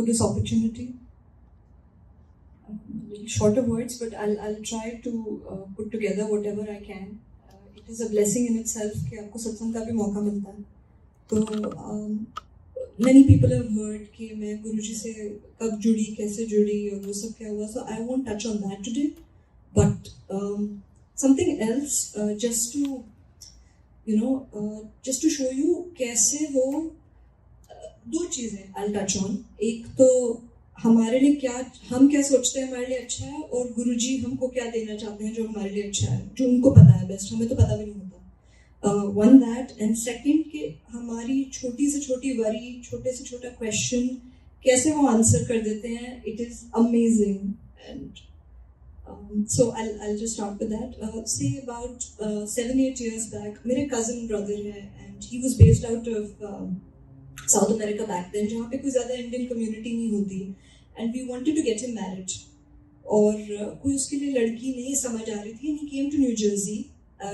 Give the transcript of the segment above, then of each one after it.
for this opportunity. Little shorter words, but I'll try to put together whatever I can. It is a blessing in itself कि आपको सत्संग का भी मौका मिलता है. तो many people have heard कि मैं गुरुजी से कब जुड़ी, कैसे जुड़ी और वो सब क्या हुआ. So I won't touch on that today, but something else just to show you कैसे वो दो चीजें I'll touch on. एक तो हमारे लिए क्या, हम क्या सोचते हैं हमारे लिए अच्छा है, और गुरुजी हमको क्या देना चाहते हैं जो हमारे लिए अच्छा है, जो उनको पता है बेस्ट, हमें तो पता भी नहीं होता. वन दैट, एंड सेकंड कि हमारी छोटी से छोटी वरी, छोटे से छोटा क्वेश्चन कैसे वो आंसर कर देते हैं. It is amazing. And so I'll just start with that. Say about 7-8 years back, मेरे cousin brother है, and he was based out of South America back then, जहाँ पे कोई ज़्यादा Indian community नहीं होती. And we wanted to get him married. और कोई उसके लिए लड़की नहीं समझ आ रही थी. And he came to New Jersey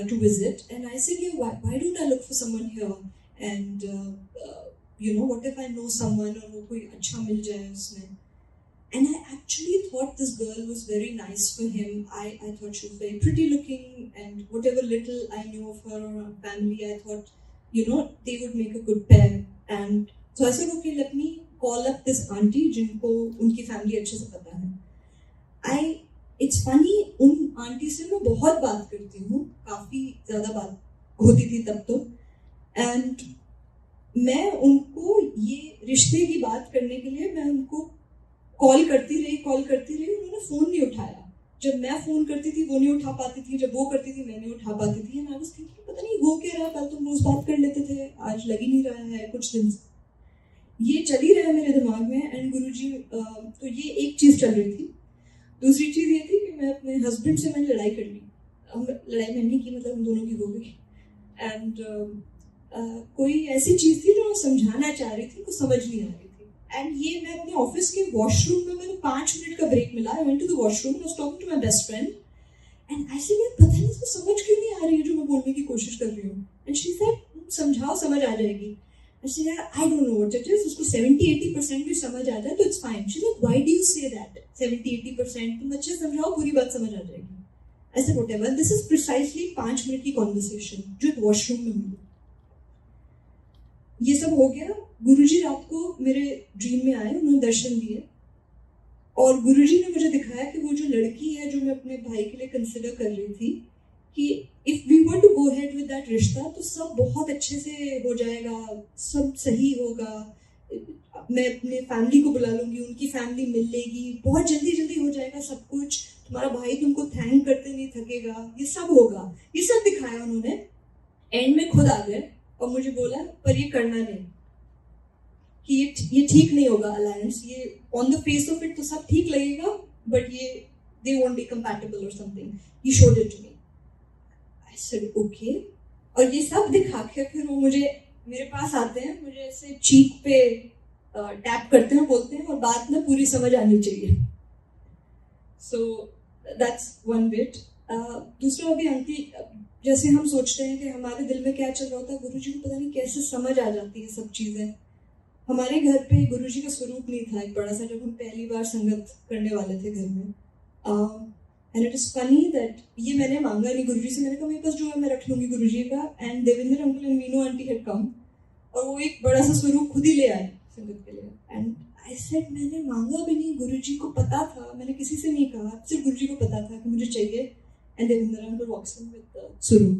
to visit. And I said, yeah, why don't I look for someone here? And what if I know someone और वो कोई अच्छा मिल जाए उसमें. And I actually thought this girl was very nice for him. I thought she was very pretty looking, and whatever little I knew of her or her family, I thought, they would make a good pair. And so I said, okay, let me call up this auntie जिनको उनकी family अच्छे से पता है. It's funny, उन aunty से मैं बहुत बात करती हूँ, काफी ज़्यादा बात होती थी तब तो. And मैं उनको ये रिश्ते की बात करने के लिए मैं उनको कॉल करती रही, उन्होंने फोन नहीं उठाया. जब मैं फोन करती थी वो नहीं उठा पाती थी, जब वो करती थी मैं नहीं उठा पाती थी. And I was thinking, पता नहीं वो क्या रहा, कल तुम रोज बात कर लेते थे, आज लग ही नहीं रहा है कुछ दिन से. ये चल ही रहा है मेरे दिमाग में. एंड गुरुजी, तो ये एक चीज चल रही थी. दूसरी चीज ये थी कि मैं अपने हस्बैंड से मैंने लड़ाई कर ली. लड़ाई मैंने की, मतलब हम दोनों की हो गई. एंड कोई ऐसी चीज थी जो मैं समझाना चाह रही थी, वो समझ नहीं आ रही थी. एंड ये मैं अपने ऑफिस के वॉशरूम में, मैंने 5 मिनट का ब्रेक मिला. I went to the washroom, I was talking to my best friend, and I said, पता नहीं इसको समझ क्यों नहीं आ रही है जो मैं बोलने की कोशिश कर रही हूँ. एंड शी सेड, समझाओ, समझ आ जाएगी. I said, I don't know what it is. उसको 70-80% भी समझ आ जाए तो it's fine. She's like, why do you say that? 70-80% तुम अच्छे समझाओ, पूरी बात समझ आ जाएगी. I said, whatever. This is precisely 5 minute की conversation जो एक washroom में हुई. ये सब हो गया. गुरुजी रात को मेरे ड्रीम में आए, उन्होंने दर्शन दिए, और गुरुजी ने मुझे दिखाया कि वो जो लड़की है जो मैं अपने भाई के लिए कंसिडर कर रही थी, कि if we were to go ahead with that रिश्ता तो सब बहुत अच्छे से हो जाएगा, सब सही होगा. मैं अपने फैमिली को बुला लूंगी, उनकी फैमिली मिल लेगी, बहुत जल्दी हो जाएगा सब कुछ. तुम्हारा भाई तुमको थैंक करते नहीं थकेगा, ये सब होगा. ये सब दिखाया उन्होंने. एंड में खुद आ गए और मुझे बोला, पर ये करना नहीं, कि ये ठीक नहीं होगा अलायंस. ये on the face of it तो सब ठीक लगेगा, बट ये दे वोंट बी कंपैटिबल और something. He showed it to me. I said, okay. और ये सब दिखा के फिर वो मेरे पास आते हैं, मुझे ऐसे चीक पे टैप करते हैं, बोलते हैं, और बात ना पूरी समझ आनी चाहिए. So that's one bit. दूसरा अभी आंटी, जैसे हम सोचते हैं कि हमारे दिल में क्या चल रहा होता है, गुरुजी को पता नहीं कैसे समझ आ जाती है सब चीजें. हमारे घर पे गुरुजी का स्वरूप नहीं था एक बड़ा सा, जब हम पहली बार संगत करने वाले थे घर में. And it is funny that ये मैंने मांगा नहीं गुरुजी से. मैंने कहा मेरे पास जो है मैं रख लूंगी गुरुजी का. And Devendra uncle and Meenu aunty had come, और वो एक बड़ा सा स्वरूप खुद ही ले आए संगत के लिए. एंड आई सेड, मैंने मांगा भी नहीं, गुरुजी को पता था, मैंने किसी से नहीं कहा, सिर्फ गुरुजी को पता था कि मुझे चाहिए. And Devendra uncle walks in with the Swaroop.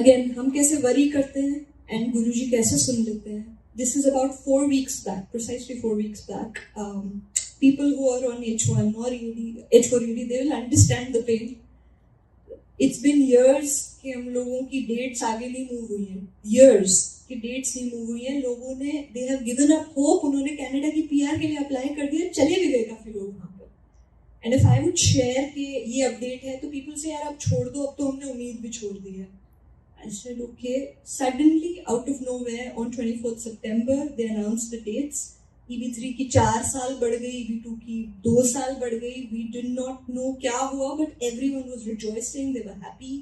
Again हम कैसे वरी करते हैं एंड गुरुजी कैसे सुन लेते हैं. This is about 4 weeks back, precisely 4 weeks back. People who are on H1 or H4ED, they will understand the pain. It's been years कि हम लोगों की डेट्स आगे नहीं मूव हुई हैं. years की डेट्स नहीं मूव हुई हैं. लोगों ने they have given up hope. उन्होंने कनाडा की PR के लिए अप्लाई कर दिया, चले भी गए काफी लोग वहाँ पर. And if I would share कि ये अपडेट है, तो people से, यार आप छोड़ दो, अब तो हमने उम्मीद भी छोड़ दी है. I said, okay. Suddenly, out of nowhere, on 24th September, they announced the dates. EB3 की 4 साल बढ़ गई, EB2 की 2 साल बढ़ गई. We did not know क्या हुआ, but everyone was rejoicing. They were happy.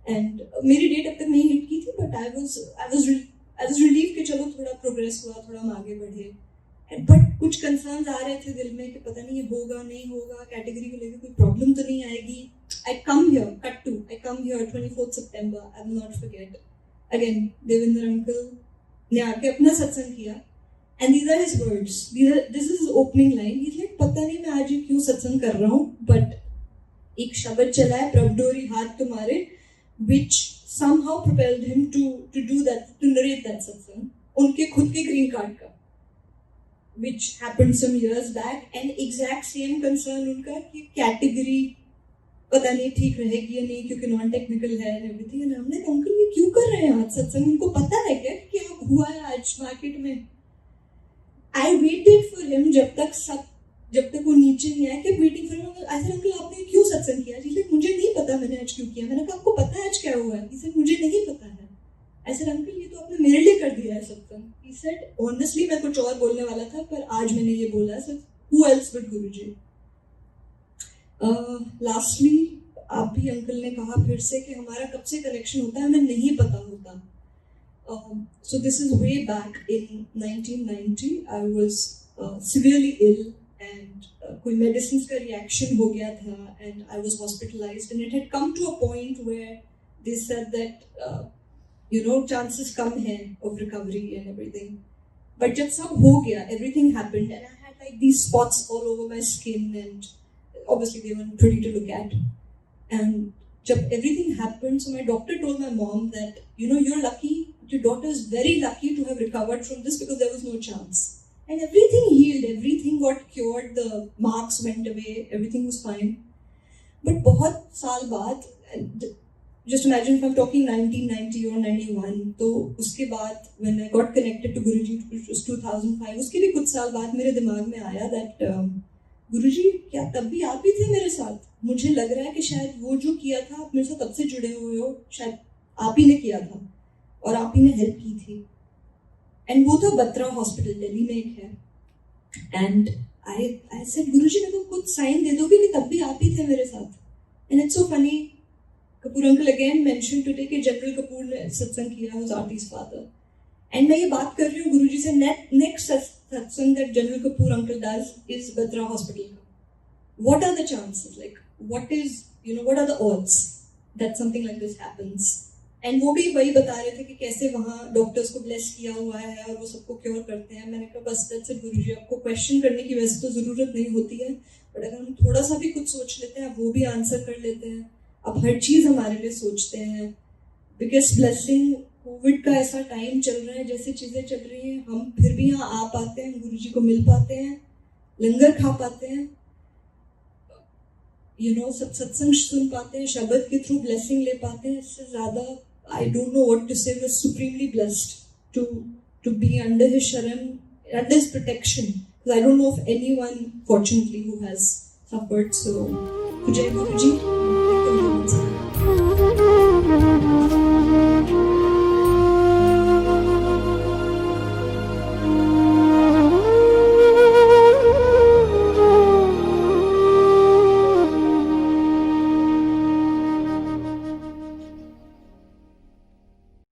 And मेरी डेट अब तक नहीं हिट की थी, but I was as relief कि चलो थोड़ा प्रोग्रेस हुआ, थोड़ा हम आगे बढ़े. बट कुछ कंसर्न्स आ रहे थे दिल में कि पता नहीं ये होगा नहीं होगा, कैटेगरी को लेकर कोई प्रॉब्लम तो नहीं आएगी. I come here, I come here 24th September, I will not forget. Again, Devendra uncle ने आके अपना सत्संग किया. And these are his words. This is his opening line. He's like, पता नहीं मैं आज ये क्यों सत्संग कर रहा हूँ, but एक शब्द चला है, प्रभडोरी हाथ तुम्हारे, which somehow propelled him to do that, to narrate that satsang. उनके खुद के green card का, which happened some years back, and exact same concern उनका कि category पता नहीं ठीक रहेगी या नहीं क्योंकि नॉन टेक्निकल है and everything. And हमने अंकल ये क्यों कर रहे हैं आज सत्संग, उनको पता है क्या कि क्या हुआ है आज मार्केट में. I waited for him जब तक वो नीचे नहीं आया, kept waiting for him. I said, uncle आपने क्यों सत्संग किया? He said, मुझे नहीं पता मैंने आज क्यों किया. मैंने कहा आपको पता है आज क्या हुआ है? He said, मुझे नहीं पता है. I said, अंकल ये तो आपने मेरे लिए कर दिया है सत्संग. He said, honestly मैं कुछ और बोलने वाला था पर आज मैंने ये बोला. So who else but Guruji? Lastly, आप भी अंकल ने कहा फिर से कि हमारा कब से कनेक्शन होता है हमें नहीं पता होता. So this is way back in 1990. I was severely ill and कोई medicines का reaction हो गया था and I was hospitalized and it had come to a point where they said that chances कम हैं of recovery and everything. But जब सब हो गया, everything happened and I had like these spots all over my skin and obviously they weren't pretty to look at. And जब everything happened, so my doctor told my mom that you're lucky. Your daughter is very lucky to have recovered from this because there was no chance. And everything healed, everything got cured, the marks went away, everything was fine. But बहुत साल बाद, just imagine if I'm talking 1990 or 91, तो उसके बाद when I got connected to Guruji, which was 2005, उसके भी कुछ साल बाद मेरे दिमाग में आया that गुरुजी क्या तब भी आप ही थे मेरे साथ. मुझे लग रहा है कि शायद वो जो किया था आप मेरे साथ तब से जुड़े हुए हो, शायद आप ही ने किया था और आप ही ने हेल्प की थी. एंड वो था बत्रा हॉस्पिटल दिल्ली में एक है. एंड आई सेड गुरुजी मेरे को कुछ साइन दे दोगे कि तब भी आप ही थे मेरे साथ. And it's so funny, Kapoor uncle again mention today कि जनरल कपूर ने सत्संग किया, वाज आरती's फादर. एंड मैं ये बात कर रही हूँ गुरुजी से, नेक्स्ट सत्संग that general Kapoor uncle does is Batra hospital का. What are the chances? Like, what are the odds that something like this happens? And वो भी वही बता रहे थे कि कैसे वहाँ डॉक्टर्स को ब्लेस किया हुआ है और वो सबको क्योर करते हैं. मैंने कहा बस that's it गुरुजी, आपको क्वेश्चन करने की वैसे तो ज़रूरत नहीं होती है, बट अगर हम थोड़ा सा भी कुछ सोच लेते हैं वो भी आंसर कर लेते हैं. अब हर चीज़ हमारे लिए सोचते हैं. बिगेस्ट ब्लेसिंग, कोविड का ऐसा टाइम चल रहा है, जैसे चीज़ें चल रही हैं हम फिर भी यहाँ आ पाते हैं, गुरुजी को मिल पाते हैं, लंगर खा पाते हैं, सत्संग सुन पाते हैं, शब्द के थ्रू ब्लेसिंग ले पाते हैं. इससे ज़्यादा I don't know what to say. We're supremely blessed to be under his sharan, under his protection. Because I don't know of anyone, fortunately, who has suffered. So, Jai Guruji.